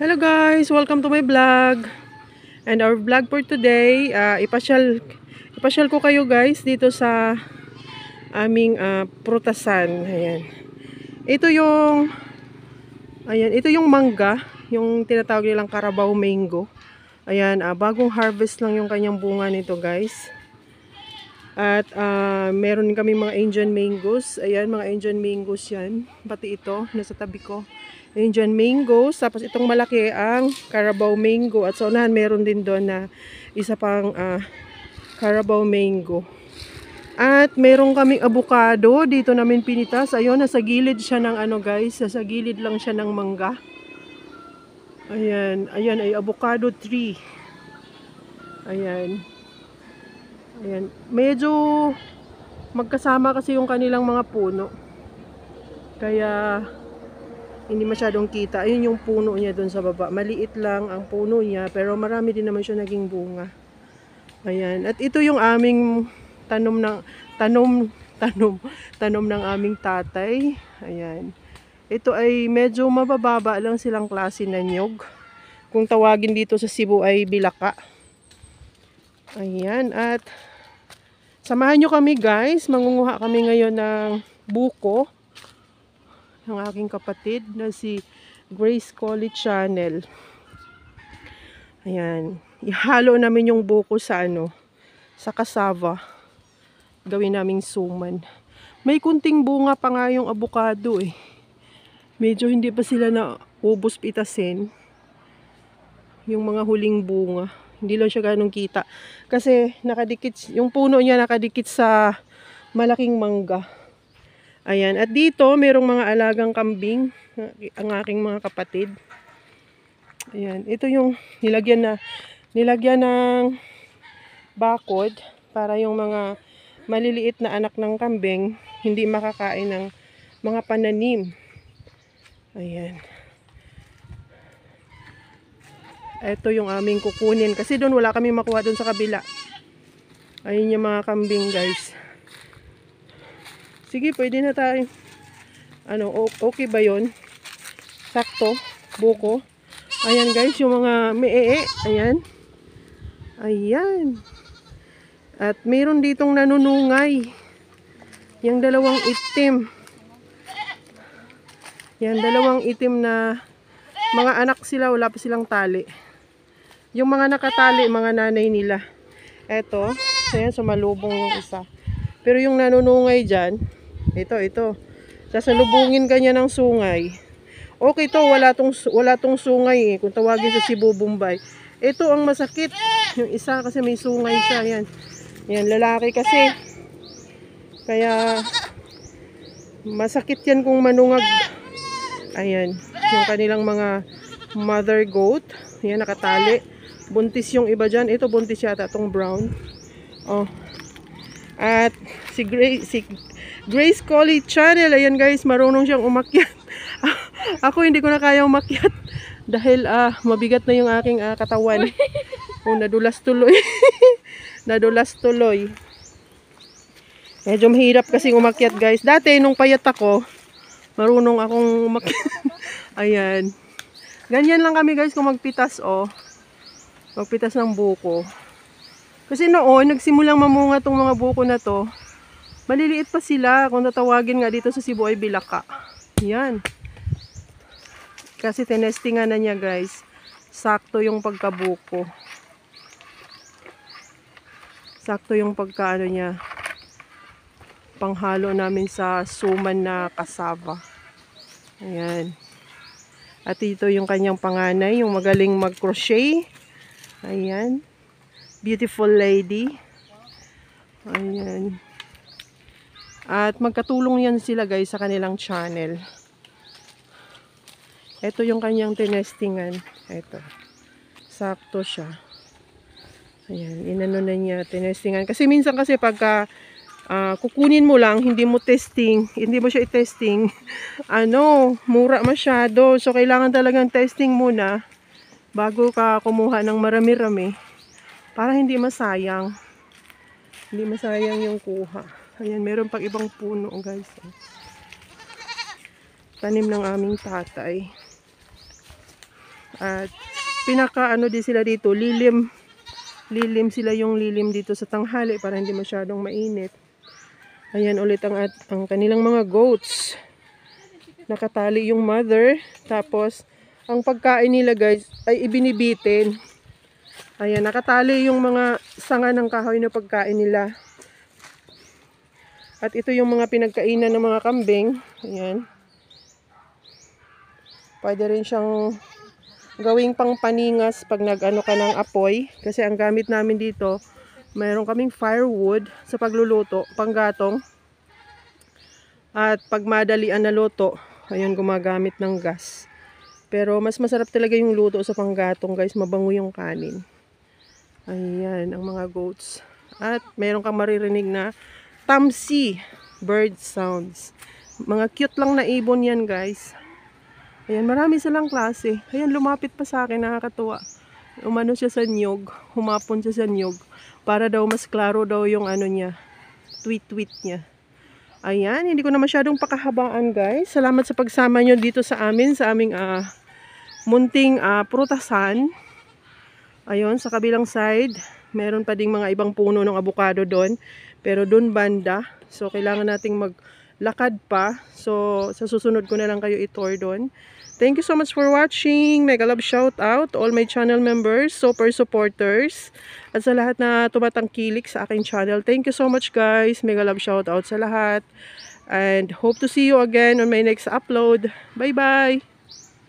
Hello guys, welcome to my vlog. And our vlog for today, ipasyal ko kayo guys dito sa aming prutasan. Ito yung mangga, yung tinatawag nilang Carabao mango. Ayan, bagong harvest lang yung kanyang bunga nito guys. At meron din kami mga Indian mangoes. Ayan, mga Indian mangoes yan. Pati ito, nasa tabi ko. Indian mangoes. Tapos itong malaki ang Carabao mango. At sa unahan, meron din doon na isa pang Carabao mango. At meron kaming avocado. Dito namin pinitas. Ayun, nasa gilid siya ng guys. Nasa gilid lang siya ng mangga. Ayan, ayan ay avocado tree. Ayan. Ayan, medyo magkasama kasi yung kanilang mga puno. Kaya hindi masyadong kita. Ayun yung puno niya doon sa baba. Maliit lang ang puno niya pero marami din naman siya naging bunga. Ayan, at ito yung aming tanom ng aming tatay. Ayan. Ito ay medyo mabababa lang silang klase na nyog. Kung tawagin dito sa Cebu ay bilaka. Ayan, at samahan nyo kami guys, mangunguha kami ngayon ng buko ng aking kapatid na si Grace Colley Channel. Ayan, ihalo namin yung buko sa sa cassava. Gawin naming suman. May kunting bunga pa nga yung avocado eh. Medyo hindi pa sila na ubos pitasin. Yung mga huling bunga. Hindi lang siya ganong kita. Kasi nakadikit, yung puno niya nakadikit sa malaking mangga. Ayan. At dito, merong mga alagang kambing. Ang aking mga kapatid. Ayan. Ito yung nilagyan ng bakod. Para yung mga maliliit na anak ng kambing, hindi makakain ng mga pananim. Ayan. Ito yung aming kukunin. Kasi doon wala kami makuha doon sa kabila. Ayun yung mga kambing guys. Sige, pwede na tayo. Okay ba yon? Sakto. Buko. Ayan guys, yung mga mee. Ayan. Ayan. At mayroon ditong nanunungay. Yung dalawang itim. Yan, dalawang itim na mga anak sila, wala pa silang tali. Yung mga nakatali, mga nanay nila. Eto, ayan, sumalubong yung isa. Pero yung nanunungay dyan, ito. Sasalubungin kanya ng sungay. Okay to, wala tong sungay eh, kung tawagin sa Cebu, Bombay. Ito ang masakit. Yung isa kasi may sungay siya, yan. Yan, lalaki kasi. Kaya, masakit yan kung manungag. Ayan, yung kanilang mga mother goat. Yan, nakatali. Buntis yung iba dyan. Ito, buntis yata itong brown. Oh. At si Grace Colley Channel. Ayan guys, marunong siyang umakyat. Ako hindi ko na kaya umakyat. Dahil mabigat na yung aking katawan. Oh, nadulas tuloy. Nadulas tuloy. Medyo mahirap kasi umakyat guys. Dati, nung payat ako, marunong akong umakyat. Ayan. Ganyan lang kami guys kung magpitas magpitas ng buko. Kasi noon, nagsimulang mamunga tong mga buko na to. Maliliit pa sila. Kung natawagin nga dito sa Cebu ay bilaka. Yan. Kasi tinestingan na niya guys. Sakto yung pagkabuko. Sakto yung pagkaano niya. Panghalo namin sa suman na cassava. Ayan. At ito yung kanyang panganay, yung magaling mag-crochet. Ayan. Beautiful lady. Ayan. At magkatulong yan sila guys sa kanilang channel. Ito yung kanyang tinestingan. Ito. Sakto siya. Ayan. Inano na niya tinestingan. Kasi minsan kasi pagka kukunin mo lang, hindi mo siya i-testing, mura masyado. So, kailangan talagang testing muna bago ka kumuha ng marami-rami para hindi masayang. Hindi masayang yung kuha. Ayan, meron pang ibang puno, guys. Tanim ng aming tatay. At pinaka ano din sila dito, lilim sila, yung lilim dito sa tanghali para hindi masyadong mainit. Ayan ulit ang kanilang mga goats. Nakatali yung mother. Tapos, ang pagkain nila guys ay ibinibitin. Ayan, nakatali yung mga sanga ng kahoy na pagkain nila. At ito yung mga pinagkainan ng mga kambing. Ayan. Pwede rin siyang gawing pangpaningas pag nag-ano ka ng apoy. Kasi ang gamit namin dito, mayroon kaming firewood sa pagluluto, panggatong. At pag madalian na luto, ayun, gumagamit ng gas. Pero mas masarap talaga yung luto sa panggatong guys, mabango yung kanin. Ayan, ang mga goats. At meron kang maririnig na tamsi, bird sounds. Mga cute lang na ibon yan guys. Ayan, marami silang klase. Ayan, lumapit pa sa akin, nakakatuwa. Umano siya sa niyog, humapon siya sa niyog. Para daw mas klaro daw yung ano niya, tweet niya. Ayan, hindi ko na masyadong pakahabaan guys. Salamat sa pagsama nyo dito sa amin, sa aming munting prutasan. Ayun, sa kabilang side, meron pa ding mga ibang puno ng avocado doon. Pero doon banda, so kailangan nating maglakad pa. So, sa susunod ko na lang kayo i-tour doon. Thank you so much for watching. Mega love shout out to all my channel members, super supporters, at sa lahat na tumatangkilik sa aking channel. Thank you so much guys. Mega love shout out sa lahat. And hope to see you again on my next upload. Bye bye!